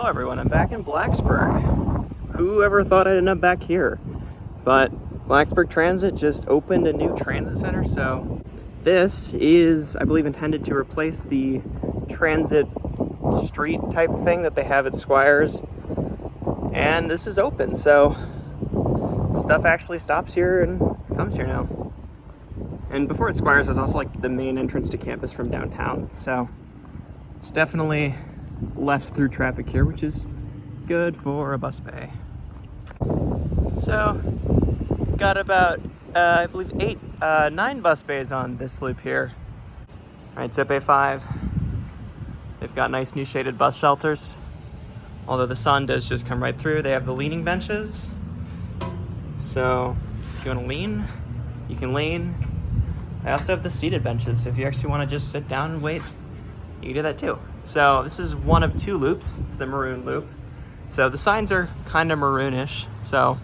Hello everyone, I'm back in Blacksburg. Who ever thought I'd end up back here? But Blacksburg Transit just opened a new transit center, so this is, I believe, intended to replace the transit street type thing that they have at Squires. And this is open, so stuff actually stops here and comes here now. And before at Squires, there's also like the main entrance to campus from downtown, so it's definitely less through traffic here, which is good for a bus bay. So, got about, I believe 9 bus bays on this loop here. All right, so Bay 5, they've got nice new shaded bus shelters. Although the sun does just come right through. They have the leaning benches. So, if you want to lean, you can lean. I also have the seated benches. If you actually want to just sit down and wait, you can do that too. So this is one of 2 loops. It's the maroon loop. So the signs are kind of maroonish. So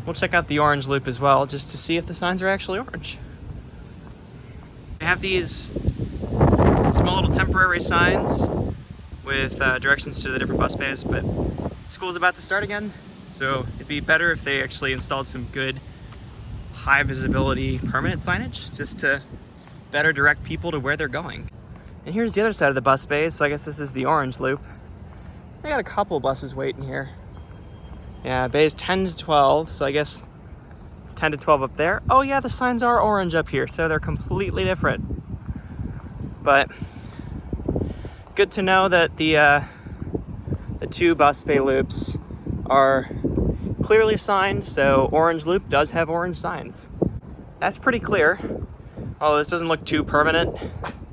we'll check out the orange loop as well, just to see if the signs are actually orange. They have these small little temporary signs with directions to the different bus bays, but school's about to start again. So it'd be better if they actually installed some good high visibility permanent signage, just to better direct people to where they're going. And here's the other side of the bus bays, so I guess this is the orange loop. They got a couple buses waiting here. Yeah, bays 10 to 12, so I guess it's 10 to 12 up there. Oh yeah, the signs are orange up here, so they're completely different. But good to know that the 2 bus bay loops are clearly signed, so orange loop does have orange signs. That's pretty clear, although this doesn't look too permanent.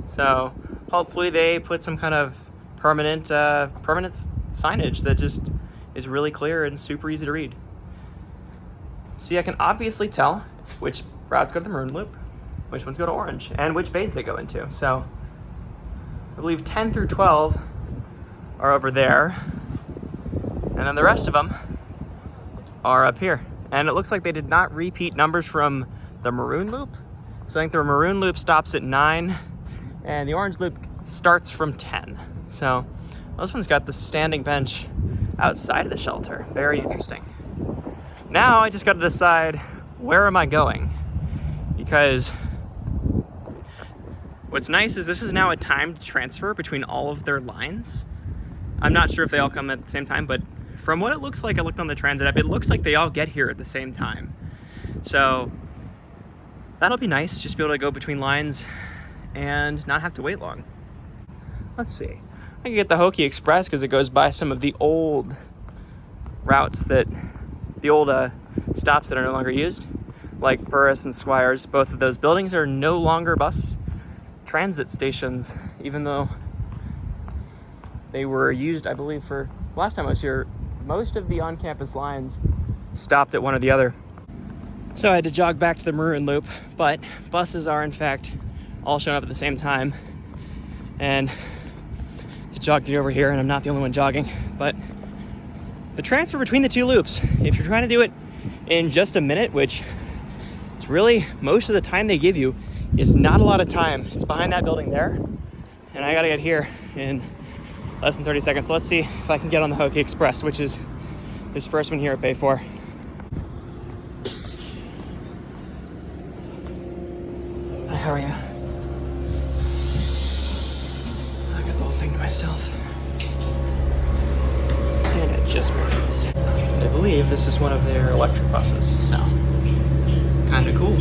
So hopefully they put some kind of permanent signage that just is really clear and super easy to read. See, I can obviously tell which routes go to the maroon loop, which ones go to orange, and which bays they go into. So I believe 10 through 12 are over there, and then the rest of them are up here. And it looks like they did not repeat numbers from the maroon loop. So I think the maroon loop stops at 9, and the orange loop starts from 10. So this one's got the standing bench outside of the shelter. Very interesting. Now I just got to decide, where am I going? Because what's nice is this is now a timed transfer between all of their lines. I'm not sure if they all come at the same time, but from what it looks like, I looked on the transit app, it looks like they all get here at the same time. So that'll be nice, just be able to go between lines and not have to wait long. Let's see. I can get the Hokie Express because it goes by some of the old routes the old stops that are no longer used, like Burris and Squires. Both of those buildings are no longer bus transit stations, even though they were used, I believe, for last time I was here, most of the on-campus lines stopped at one or the other. So I had to jog back to the maroon loop, but buses are in fact all showing up at the same time. And to jog to over here, and I'm not the only one jogging, but the transfer between the 2 loops, if you're trying to do it in just a minute, which it's really most of the time they give you, is not a lot of time. It's behind that building there, and I gotta get here in less than 30 seconds. So let's see if I can get on the Hokie Express, which is this first one here at Bay 4. Hi, how are you? I got the whole thing to myself. And it just works. And I believe this is one of their electric buses, so kind of cool.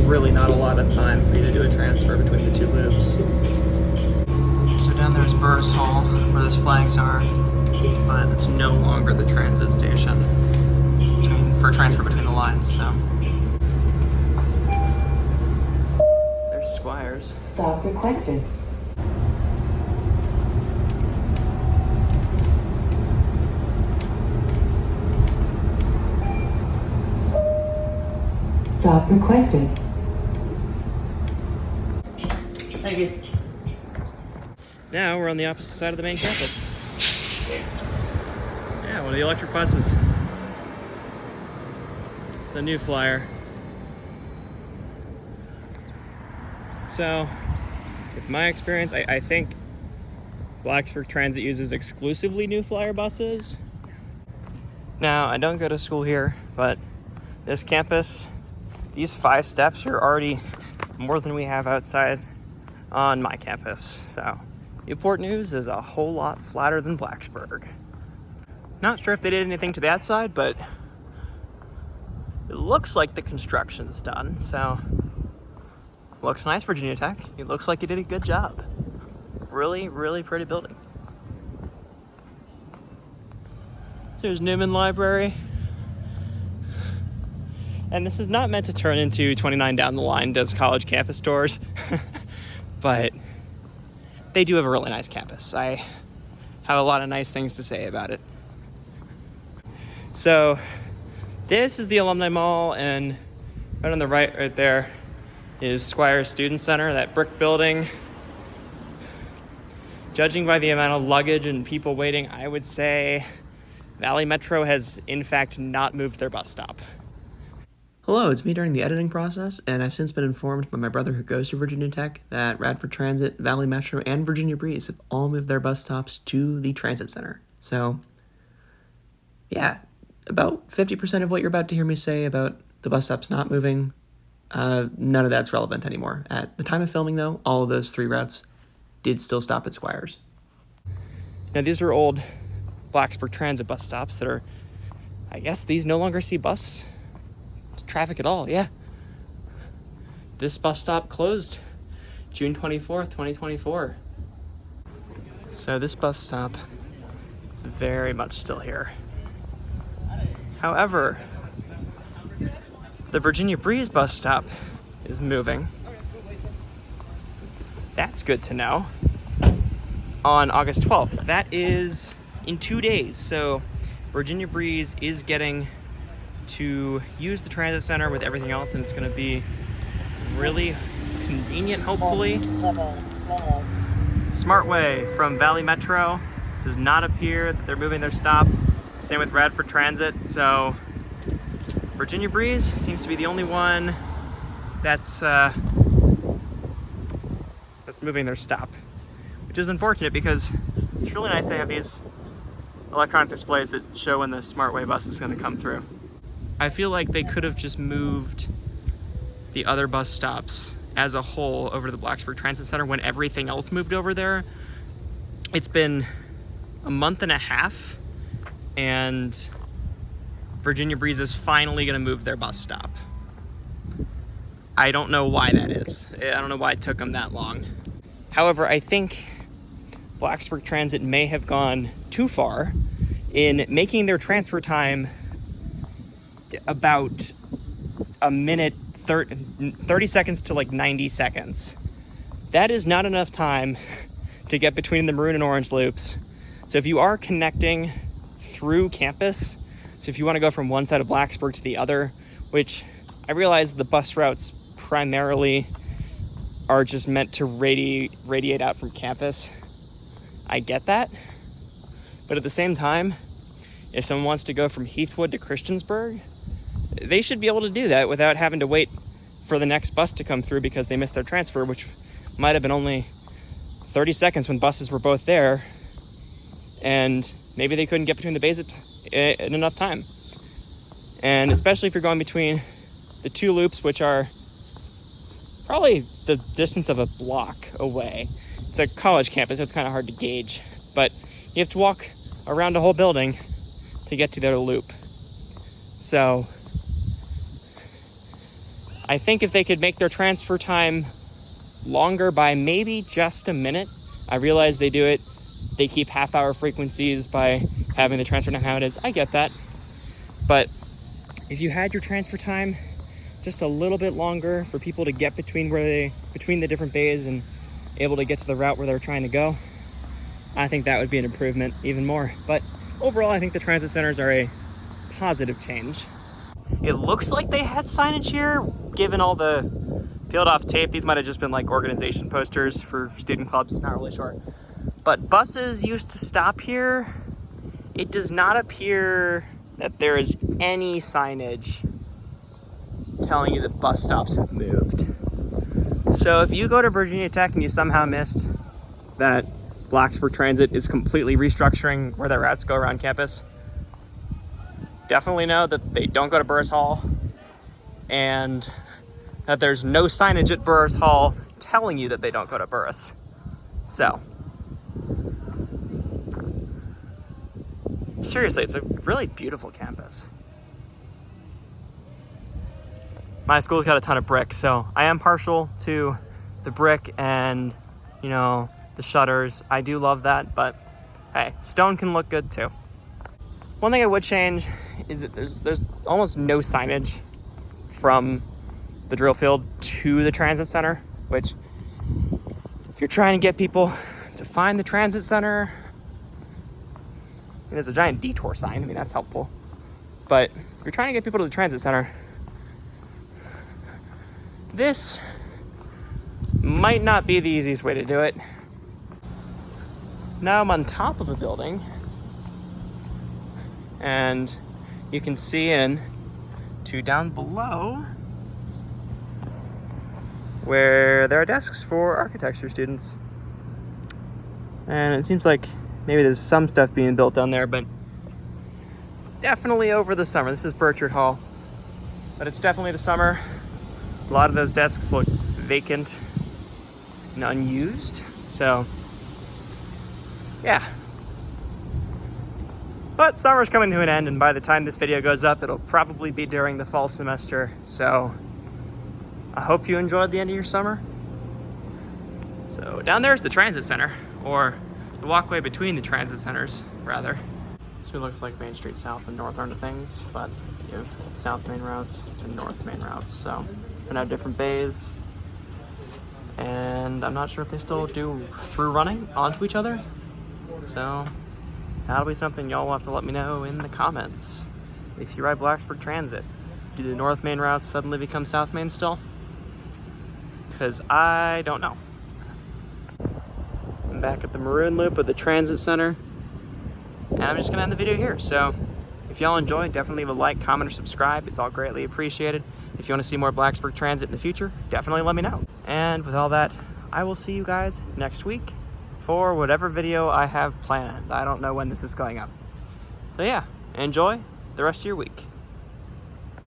Really not a lot of time for you to do a transfer between the 2 loops. So down there's Burris Hall, where those flags are, but it's no longer the transit station for transfer between the lines. So there's Squires. Stop requested. Stop requested. Thank you. Now we're on the opposite side of the main campus. Yeah, one of the electric buses. It's a new flyer. So, with my experience, I think Blacksburg Transit uses exclusively new flyer buses. Now, I don't go to school here, but this campus, these 5 steps are already more than we have outside on my campus. So, Newport News is a whole lot flatter than Blacksburg. Not sure if they did anything to the outside, but it looks like the construction's done, so looks nice, Virginia Tech. It looks like you did a good job. Really, really pretty building. There's Newman Library. And this is not meant to turn into 29 down the line does college campus tours, but they do have a really nice campus. I have a lot of nice things to say about it. So this is the Alumni Mall, and right on the right there is Squires Student Center, that brick building. Judging by the amount of luggage and people waiting, I would say Valley Metro has in fact not moved their bus stop. Hello, it's me during the editing process, and I've since been informed by my brother who goes to Virginia Tech that Radford Transit, Valley Metro, and Virginia Breeze have all moved their bus stops to the Transit Center. So, yeah, about 50% of what you're about to hear me say about the bus stops not moving, none of that's relevant anymore. At the time of filming, though, all of those 3 routes did still stop at Squires. Now, these are old Blacksburg Transit bus stops that are, I guess these no longer see bus traffic at all. Yeah, this bus stop closed June 24th, 2024. So this bus stop is very much still here. However, the Virginia Breeze bus stop is moving. That's good to know. On August 12th. That is in 2 days. So Virginia Breeze is getting to use the transit center with everything else, and it's going to be really convenient, hopefully. Smartway from Valley Metro does not appear that they're moving their stop. Same with Radford Transit. So Virginia Breeze seems to be the only one that's moving their stop, which is unfortunate because it's really nice they have these electronic displays that show when the Smartway bus is going to come through. I feel like they could have just moved the other bus stops as a whole over to the Blacksburg Transit Center when everything else moved over there. It's been a month and a half, and Virginia Breeze is finally going to move their bus stop. I don't know why that is. I don't know why it took them that long. However, I think Blacksburg Transit may have gone too far in making their transfer time about a minute, 30 seconds to like 90 seconds. That is not enough time to get between the maroon and orange loops. So if you are connecting through campus, so if you want to go from one side of Blacksburg to the other, which I realize the bus routes primarily are just meant to radiate out from campus. I get that. But at the same time, if someone wants to go from Heathwood to Christiansburg, they should be able to do that without having to wait for the next bus to come through because they missed their transfer, which might have been only 30 seconds when buses were both there, and maybe they couldn't get between the bays in enough time. And especially if you're going between the 2 loops, which are probably the distance of a block away. It's a college campus, so it's kind of hard to gauge, but you have to walk around a whole building to get to their loop. So I think if they could make their transfer time longer by maybe just a minute. I realize they do it. They keep half-hour frequencies by having the transfer time how it is. I get that. But if you had your transfer time just a little bit longer for people to get between the different bays and able to get to the route where they're trying to go, I think that would be an improvement even more. But overall, I think the transit centers are a positive change. It looks like they had signage here, given all the peeled off tape. These might have just been like organization posters for student clubs, not really sure. But buses used to stop here. It does not appear that there is any signage telling you that bus stops have moved. So if you go to Virginia Tech and you somehow missed that Blacksburg Transit is completely restructuring where their routes go around campus, definitely know that they don't go to Burris Hall and that there's no signage at Burris Hall telling you that they don't go to Burris. So, seriously, it's a really beautiful campus. My school's got a ton of brick, so I am partial to the brick and, you know, the shutters. I do love that, but hey, stone can look good too. One thing I would change is that there's almost no signage from the drill field to the transit center, which if you're trying to get people to find the transit center, there's a giant detour sign. I mean, that's helpful. But if you're trying to get people to the transit center, this might not be the easiest way to do it. Now I'm on top of a building, and you can see in to down below where there are desks for architecture students. And it seems like maybe there's some stuff being built down there, but definitely over the summer. This is Burchard Hall, but it's definitely the summer. A lot of those desks look vacant and unused, so yeah. But summer's coming to an end, and by the time this video goes up, it'll probably be during the fall semester, so I hope you enjoyed the end of your summer. So down there's the transit center, or the walkway between the transit centers, rather. So it looks like Main Street South and North aren't things, but you have South main routes and North main routes, so and have different bays. And I'm not sure if they still do through running onto each other. So that'll be something y'all will have to let me know in the comments. If you ride Blacksburg Transit, do the North main routes suddenly become South main still? Because I don't know. I'm back at the Maroon Loop of the Transit Center, and I'm just gonna end the video here. So if y'all enjoyed, definitely leave a like, comment, or subscribe. It's all greatly appreciated. If you want to see more Blacksburg Transit in the future, definitely let me know. And with all that, I will see you guys next week for whatever video I have planned. I don't know when this is going up. So yeah, enjoy the rest of your week.